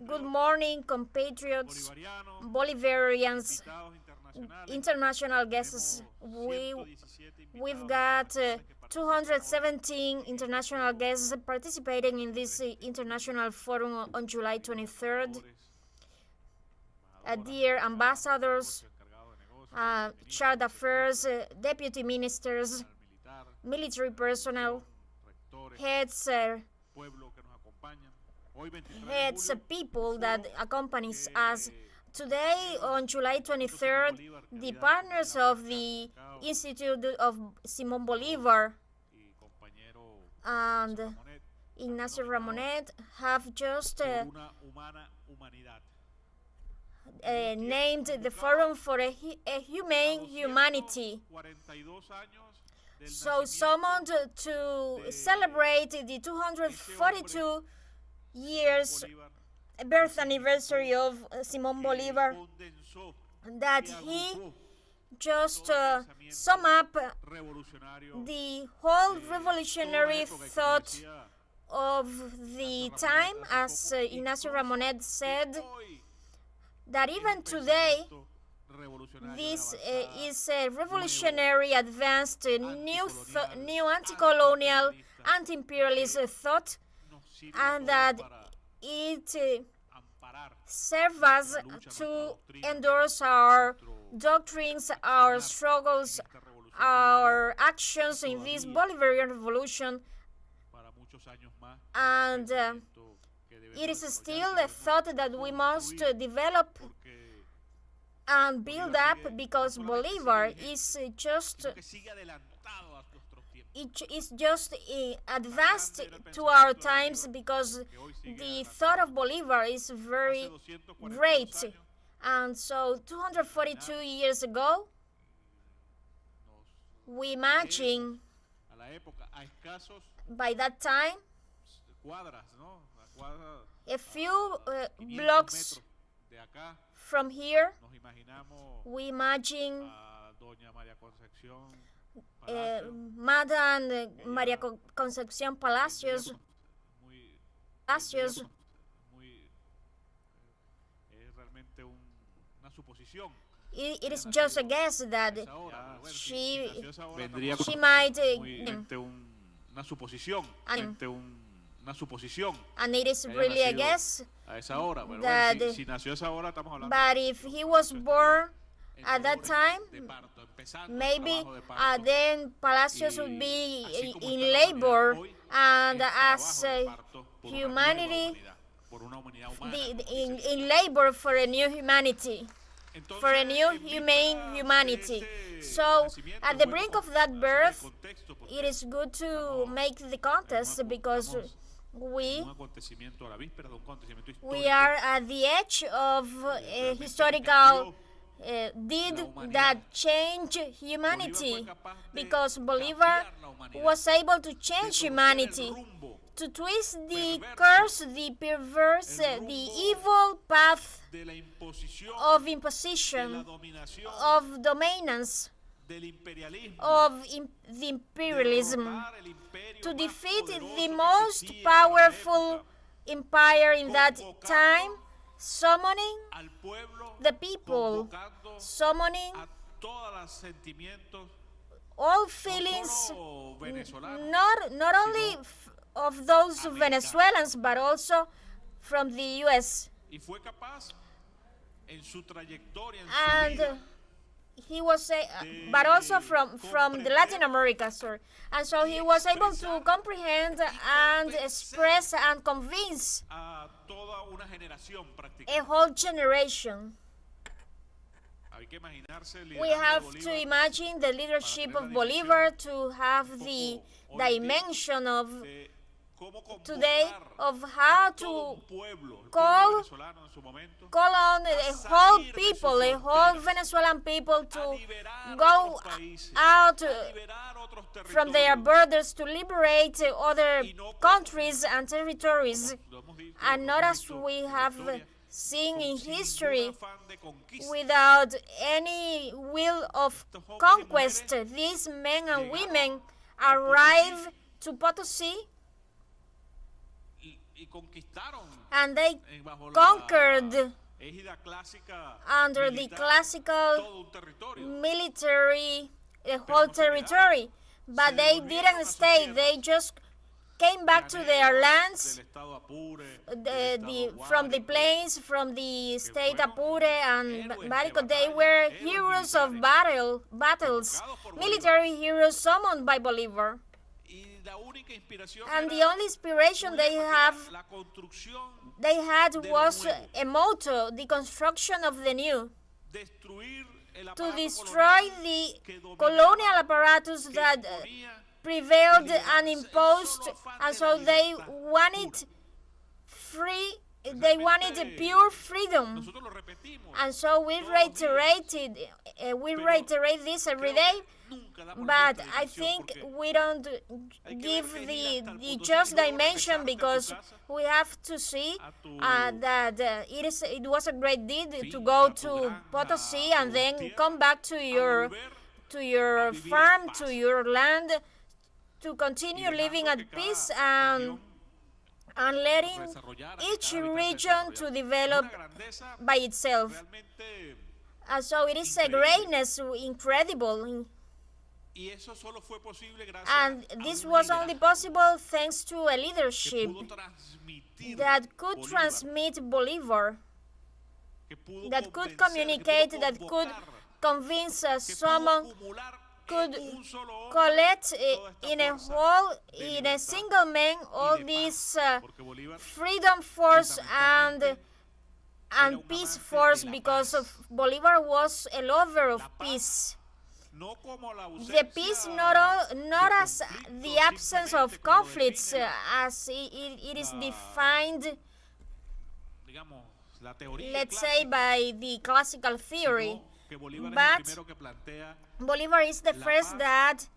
Good morning, compatriots, Bolivarians, international guests. We've got 217 international guests participating in this international forum on July 23rd. Dear ambassadors, charge affairs, deputy ministers, military personnel, heads people that accompanies us. Today, on July 23rd, the partners of the Institute of Simon Bolivar and Ignacio Ramonet have just named the Forum for a Humane Humanity. So summoned to celebrate the 242 years birth anniversary of Simon Bolivar, that he just sum up the whole revolutionary thought of the time, as Ignacio Ramonet said, that even today this is a revolutionary, advanced, new anti-colonial, anti-imperialist thought, and that it serves us to endorse our doctrines, our struggles, our actions in this Bolivarian revolution, and it is still a thought that we must develop and build up, because Bolivar is just advanced to our times, because the thought of Bolivar is very great. And so 242 years ago, we imagine by that time a few blocks from here, we imagine Madame Maria Concepcion Palacios. It is just a guess that she might and it is really a guess that, but if he was born at that time, maybe then Palacios would be in labor, and as humanity, in labor for a new humanity, for a new humane humanity. So at the brink of that birth, it is good to make the contest, because we are at the edge of a historical deed that changed humanity, because Bolivar was able to change humanity, to twist the curse, the perverse, the evil path of imposition, of dominance, of the imperialism, to defeat the most powerful empire in that time, summoning the people, summoning all feelings, not only of those Venezuelans, but also from the U.S. And he was, but also from the Latin America, sir. And so he was able to comprehend and express and convince a whole generation. We have to imagine the leadership of Bolivar, to have the dimension of today, of how to call on a whole people, a whole Venezuelan people, to go out from their borders, to liberate other countries and territories, and not as we have seen in history, without any will of conquest. These men and women arrive to Potosí and they conquered under the classical military the whole territory. But they didn't stay, they just came back to their lands from the plains, from the state Apure and Barico. They were heroes of battles, military heroes summoned by Bolivar. And the only inspiration they had was a motto, the construction of the new, to destroy the colonial apparatus that prevailed and imposed, and so they wanted pure freedom. And so we reiterate this every day, but I think we don't give the just dimension, because we have to see that it was a great deed to go to Potosi and then come back to your farm, to your land, to continue living at peace and letting each region to develop by itself. And so it is a greatness incredible. And this was only possible thanks to a leadership that could transmit Bolivar, that could communicate, that could convince someone, could collect in a single man all this freedom force and peace force, because Bolivar was a lover of peace. The peace not as the absence of conflicts, as it is defined, let's say, by the classical theory, but Bolivar is the first that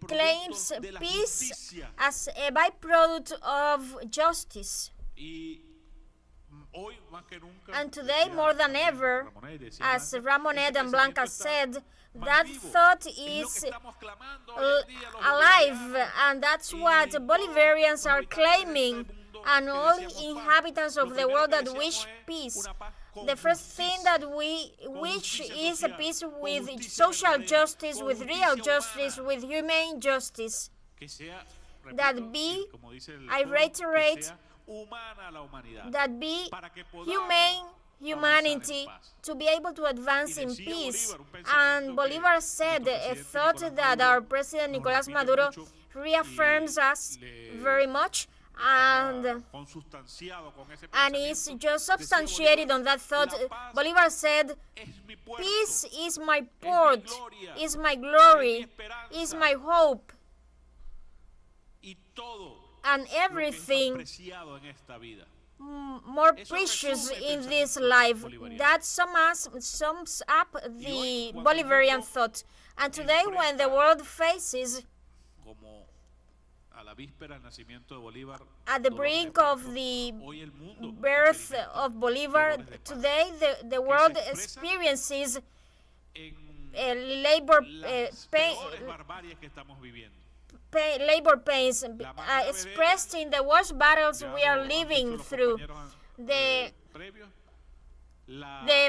claims peace as a byproduct of justice. And today, more than ever, as Ramonet and Blanca said, that thought is alive, and that's what Bolivarians are claiming, and all inhabitants of the world that wish peace. The first thing that we wish is a peace with social justice, with real justice, with humane justice. That be, I reiterate, that be humane humanity to be able to advance in peace. And Bolivar said a thought that our President Nicolás Maduro reaffirms us very much, and is just substantiated on that thought. Bolivar said, peace is my port, is my glory, is my hope, and everything more precious in this life. That sums up the Bolivarian thought. And today, when the world faces at the brink of the birth of Bolivar, today the world experiences labor pains expressed in the worst battles we are living through. The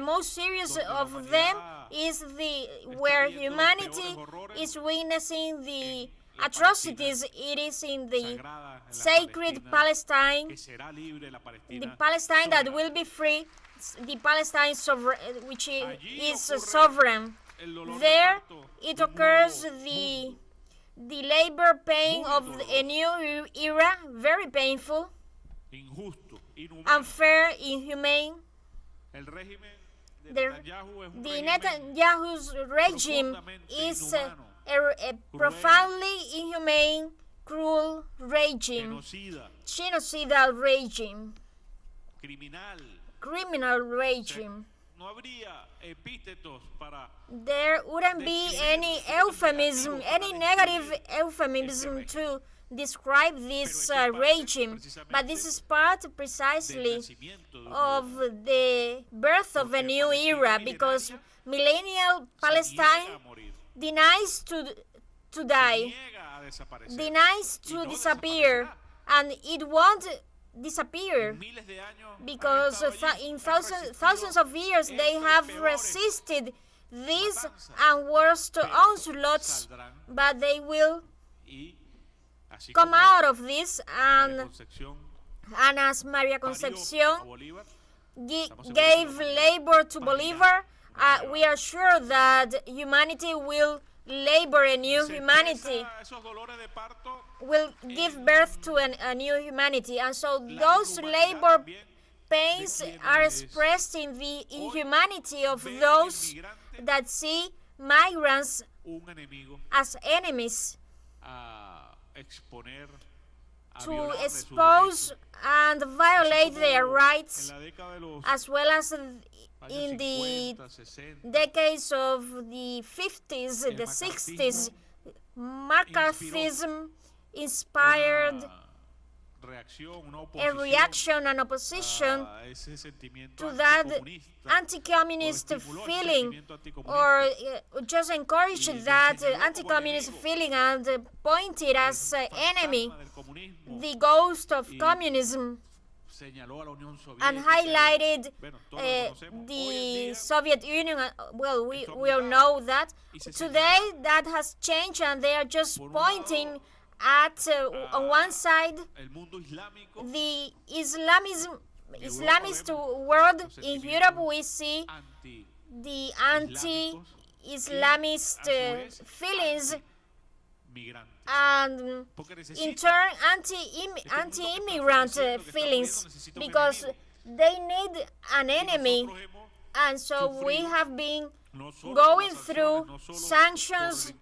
most serious of them is where humanity is witnessing the atrocities. It is in the sacred Palestine, the Palestine that will be free, the Palestine which is sovereign. There it occurs the labor pain of a new era, very painful, unfair, inhumane. The Netanyahu's regime is a profoundly inhumane, cruel regime, genocidal regime, criminal regime. There wouldn't be any euphemism, any negative euphemism to describe this regime, but this is part precisely of the birth of a new era, because millennial Palestine denies to die, denies to disappear, and it won't disappear, because in thousands of years they have resisted these and worst onslaughts, but they will come out of this, and as Maria Concepcion gave labor to Bolivar, we are sure that humanity will labor a new humanity, will give birth to a new humanity. And so those labor pains are expressed in the inhumanity of those that see migrants as enemies, to expose and violate their rights, as well as in the decades of the 50s, the 60s, McCarthyism inspired a reaction and opposition to that anti-communist feeling, or just encouraged that anti-communist feeling and pointed as enemy the ghost of communism, and highlighted the Soviet Union. Well, we all know that. Today that has changed, and they are just pointing at, on one side, the Islamist world. In Europe we see the anti-Islamist feelings, and in turn anti-immigrant feelings, because they need an enemy. And so we have been going through sanctions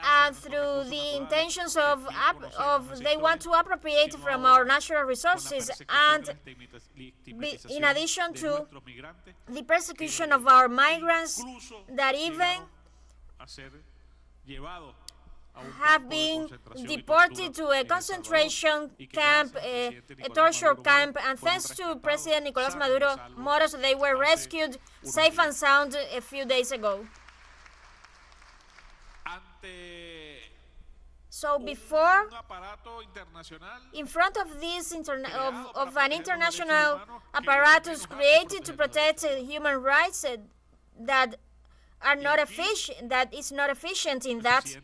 and through the intentions of they want to appropriate from our natural resources, and in addition to the persecution of our migrants that even have been deported to a concentration camp, a torture camp, and thanks to President Nicolás Maduro Moros, they were rescued safe and sound a few days ago. So before, in front of this of an international apparatus created to protect human rights that are not efficient, that is not efficient in that,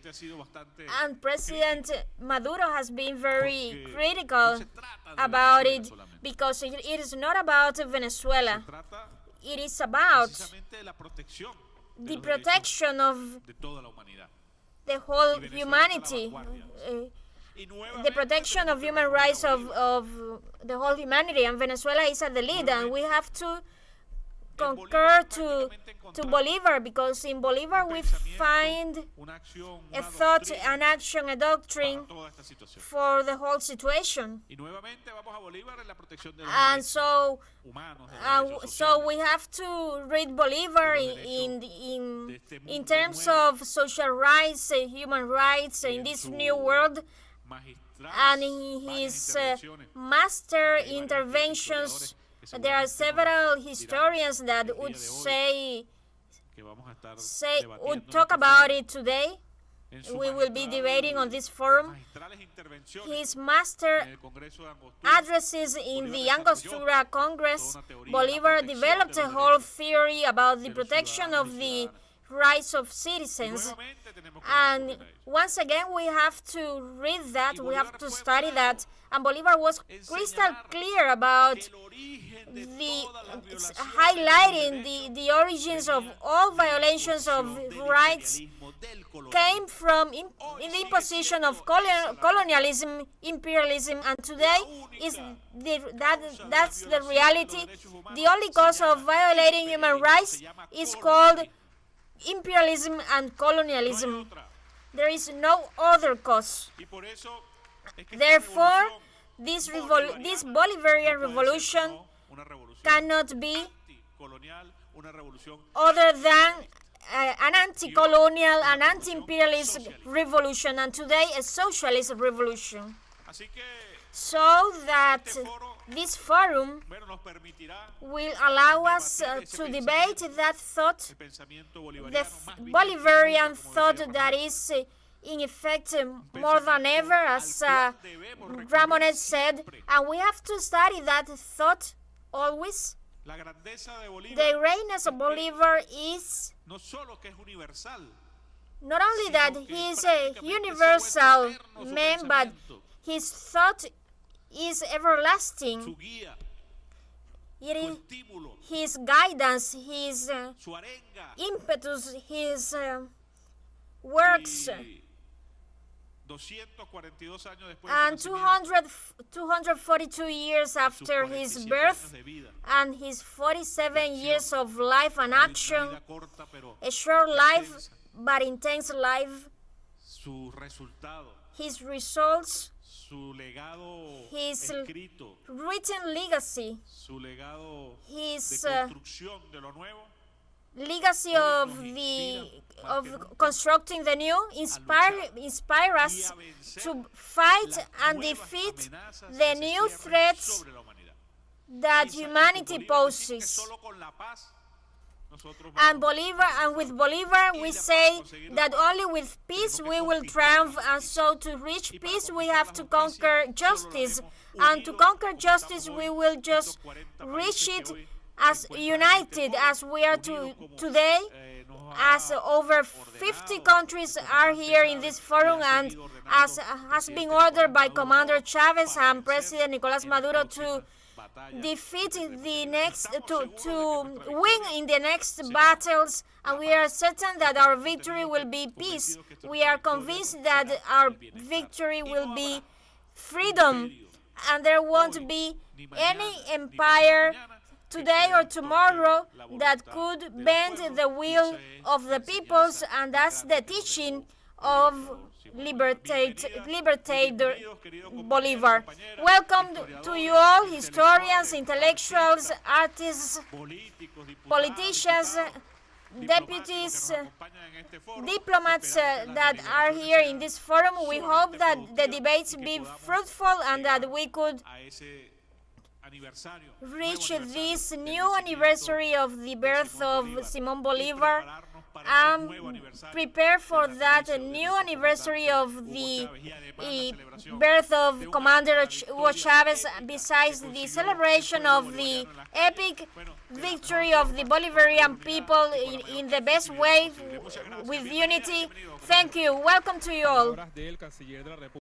and President Maduro has been very critical about it, because it is not about Venezuela. It is about the protection of the whole humanity, the protection of human rights of the whole humanity, and Venezuela is at the lead, and we have to concur to Bolivar, because in Bolivar we find a thought, an action, a doctrine for the whole situation. And so we have to read Bolivar in terms of social rights, human rights in this new world, and in his master interventions. There are several historians that would would talk about it today. We will be debating on this forum. His master addresses in the Angostura Congress, Bolivar developed a whole theory about the protection of the rights of citizens. And once again, we have to read that, we have to study that. And Bolivar was crystal clear about highlighting the origins of all violations of rights came from the imposition of colonialism, imperialism, and today that's the reality. The only cause of violating human rights is called imperialism and colonialism. There is no other cause. Therefore, this Bolivarian revolution cannot be other than an anti-colonial and anti-imperialist revolution, and today a socialist revolution. So that this forum will allow us to debate that thought, the Bolivarian thought that is in effect more than ever, as Ramonet said, and we have to study that thought always. The greatness of Bolivar is not only that he is a universal man, but his thought is everlasting. It is his guidance, his impetus, his works. And 242 years after his birth and his 47 years of life and action, a short life but intense life, his results, his written legacy, his legacy of constructing the new inspire us to fight and defeat the new threats that humanity poses. And with Bolivar we say that only with peace we will triumph, and so to reach peace we have to conquer justice, and to conquer justice we will just reach it as united as we are today, as over 50 countries are here in this forum, and as has been ordered by Commander Chavez and President Nicolas Maduro to defeat the next, to win in the next battles, and we are certain that our victory will be peace. We are convinced that our victory will be freedom, and there won't be any empire today or tomorrow that could bend the will of the peoples, and that's the teaching of Libertator Bolivar. Welcome to you all, historians, intellectuals, artists, politicians, deputies, diplomats that are here in this forum. We hope that the debates be fruitful and that we could reach this new anniversary of the birth of Simon Bolivar and prepare for that new anniversary of the birth of Commander Hugo Chavez, besides the celebration of the epic victory of the Bolivarian people in the best way, with unity. Thank you. Welcome to you all.